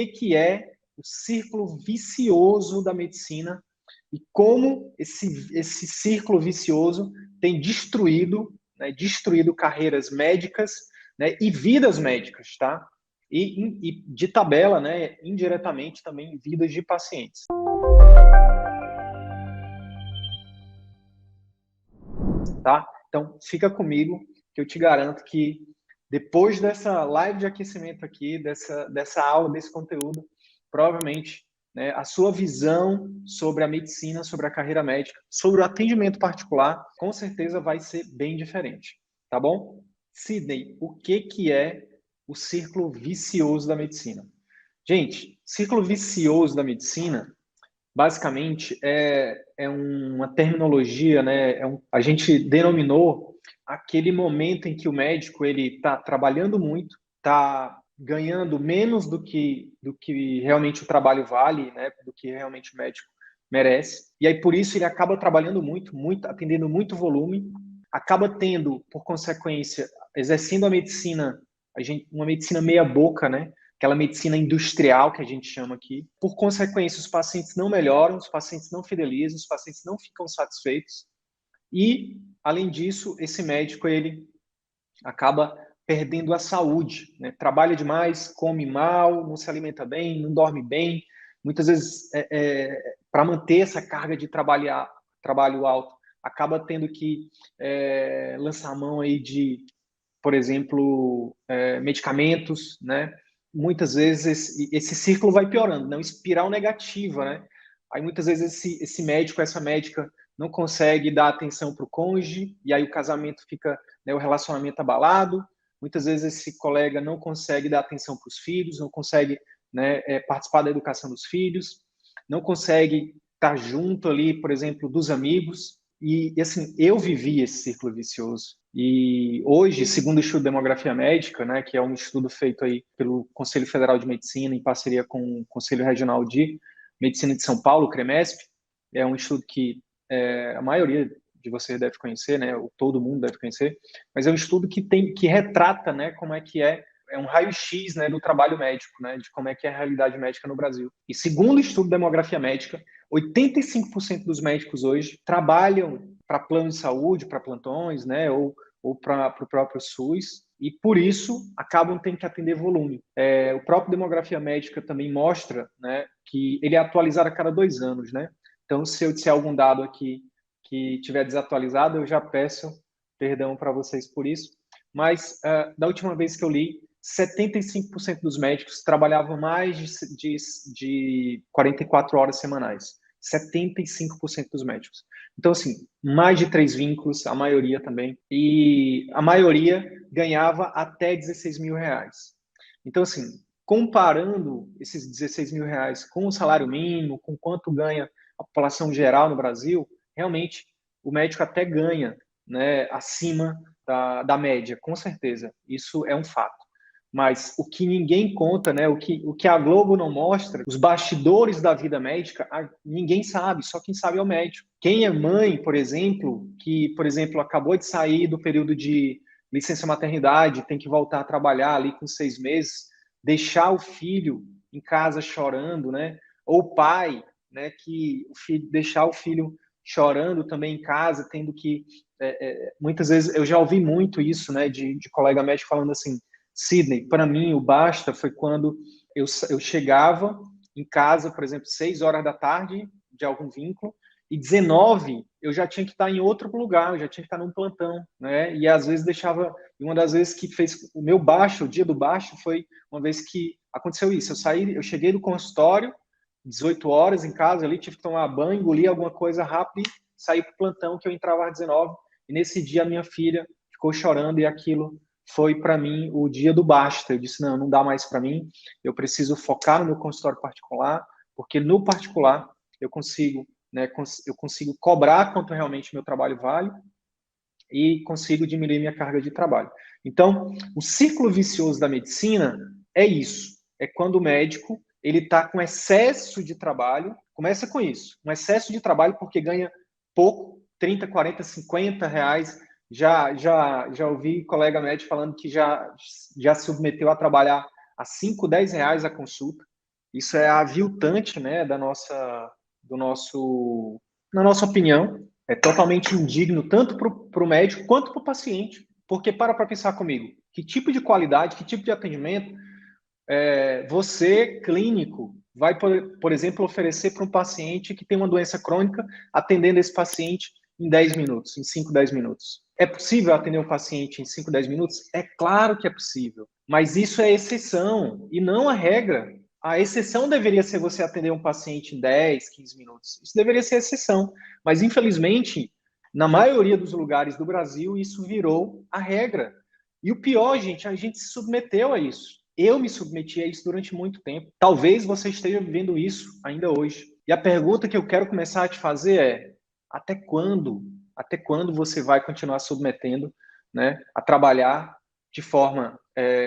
que é o círculo vicioso da medicina e como esse círculo vicioso tem destruído, né, destruído carreiras médicas, né, e vidas médicas, tá? E de tabela, né, indiretamente também vidas de pacientes. Tá? Então, fica comigo, que eu te garanto que depois dessa live de aquecimento aqui, dessa aula, desse conteúdo, provavelmente, né, a sua visão sobre a medicina, sobre a carreira médica, sobre o atendimento particular, com certeza vai ser bem diferente, tá bom? Sidney, o que é o círculo vicioso da medicina? Gente, círculo vicioso da medicina basicamente é uma terminologia, né? A gente denominou aquele momento em que o médico ele está trabalhando muito, está ganhando menos do que realmente o trabalho vale, né? Do que realmente o médico merece. E aí por isso ele acaba trabalhando muito, muito, atendendo muito volume, acaba tendo, por consequência, exercendo a medicina, uma medicina meia boca, né? Aquela medicina industrial que a gente chama aqui. Por consequência, os pacientes não melhoram, os pacientes não fidelizam, os pacientes não ficam satisfeitos. E, além disso, esse médico ele acaba perdendo a saúde, né? Trabalha demais, come mal, não se alimenta bem, não dorme bem. Muitas vezes, para manter essa carga de trabalho alto, acaba tendo que lançar a mão aí de, por exemplo, medicamentos, né? Muitas vezes esse círculo vai piorando, não espiral negativa, né? Aí muitas vezes esse médico, essa médica não consegue dar atenção para o cônjuge e aí o casamento fica, né, o relacionamento abalado. Muitas vezes esse colega não consegue dar atenção para os filhos, não consegue, né, participar da educação dos filhos, não consegue estar junto ali, por exemplo, dos amigos. E assim, eu vivi esse círculo vicioso. E hoje, segundo o estudo de demografia médica, né, que é um estudo feito aí pelo Conselho Federal de Medicina em parceria com o Conselho Regional de Medicina de São Paulo, o CREMESP, é um estudo que a maioria de vocês deve conhecer, né, ou todo mundo deve conhecer, mas é um estudo que retrata, né, como é um raio-x, né, do trabalho médico, né, de como é que é a realidade médica no Brasil. E segundo o estudo de demografia médica, 85% dos médicos hoje trabalham para plano de saúde, para plantões, né, ou para o próprio SUS, e por isso acabam tendo que atender volume. O próprio demografia médica também mostra, né, que ele é atualizado a cada 2 anos, né? Então, se eu disser algum dado aqui que tiver desatualizado, eu já peço perdão para vocês por isso. Mas da última vez que eu li, 75% dos médicos trabalhavam mais de 44 horas semanais. 75% dos médicos. Então, assim, mais de 3 vínculos, a maioria também. E a maioria ganhava até 16 mil reais. Então, assim, comparando esses 16 mil reais com o salário mínimo, com quanto ganha a população geral no Brasil, realmente o médico até ganha, né, acima da média, com certeza. Isso é um fato. Mas o que ninguém conta, né, o que a Globo não mostra, os bastidores da vida médica, ninguém sabe, só quem sabe é o médico. Quem é mãe, por exemplo, que, por exemplo, acabou de sair do período de licença maternidade, tem que voltar a trabalhar ali com 6 meses, deixar o filho em casa chorando, né? Ou pai, né, que deixar o filho chorando também em casa, tendo que muitas vezes eu já ouvi muito isso, né, de colega médico falando assim: Sidney, para mim o basta foi quando eu chegava em casa, por exemplo, 6 horas da tarde de algum vínculo, e 19 eu já tinha que estar em outro lugar, eu já tinha que estar num plantão, né? E às vezes deixava, uma das vezes que fez o meu baixo, o dia do baixo, foi uma vez que aconteceu isso. Eu cheguei do consultório, 18 horas em casa ali, tive que tomar banho, engolir alguma coisa rápido e sair para o plantão que eu entrava às 19. E nesse dia a minha filha ficou chorando e aquilo foi para mim o dia do basta. Eu disse, não dá mais para mim, eu preciso focar no meu consultório particular, porque no particular eu consigo, né, eu consigo cobrar quanto realmente meu trabalho vale e consigo diminuir minha carga de trabalho. Então, o círculo vicioso da medicina é isso, é quando o médico ele está com excesso de trabalho, começa com isso, um excesso de trabalho porque ganha pouco, 30, 40, 50 reais. Já ouvi colega médico falando que já submeteu a trabalhar a 5, 10 reais a consulta. Isso é aviltante, né, na nossa opinião, é totalmente indigno, tanto para o médico quanto para o paciente. Porque para pensar comigo, que tipo de qualidade, que tipo de atendimento você, clínico, vai, por exemplo, oferecer para um paciente que tem uma doença crônica, atendendo esse paciente em 10 minutos, em 5, 10 minutos. É possível atender um paciente em 5, 10 minutos? É claro que é possível, mas isso é exceção e não a regra. A exceção deveria ser você atender um paciente em 10, 15 minutos. Isso deveria ser exceção, mas infelizmente, na maioria dos lugares do Brasil, isso virou a regra. E o pior, gente, a gente se submeteu a isso. Eu me submeti a isso durante muito tempo. Talvez você esteja vivendo isso ainda hoje. E a pergunta que eu quero começar a te fazer é: até quando? Até quando você vai continuar submetendo, né, a trabalhar de forma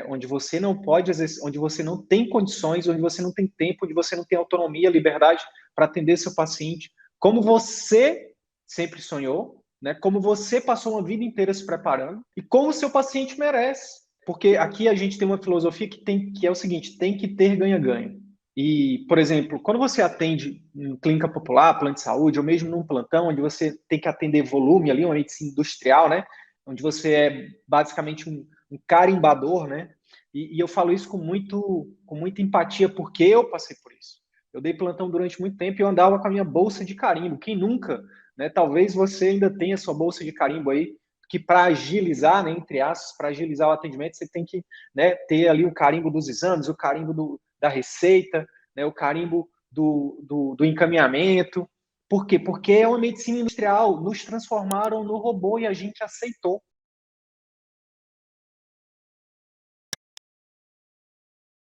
onde você não pode, onde você não tem condições, onde você não tem tempo, onde você não tem autonomia, liberdade para atender seu paciente, como você sempre sonhou, né? Como você passou uma vida inteira se preparando e como o seu paciente merece. Porque aqui a gente tem uma filosofia que é o seguinte: tem que ter ganha-ganha. E, por exemplo, quando você atende em clínica popular, plano de saúde, ou mesmo num plantão, onde você tem que atender volume ali, uma medicina industrial, né? Onde você é basicamente um carimbador, né? E eu falo isso com muita empatia, porque eu passei por isso. Eu dei plantão durante muito tempo e eu andava com a minha bolsa de carimbo. Quem nunca, né? Talvez você ainda tenha sua bolsa de carimbo aí, que para agilizar, né, entre aspas, para agilizar o atendimento, você tem que, né, ter ali o carimbo dos exames, o carimbo da receita, né, o carimbo do encaminhamento. Por quê? Porque é uma medicina industrial. Nos transformaram no robô e a gente aceitou.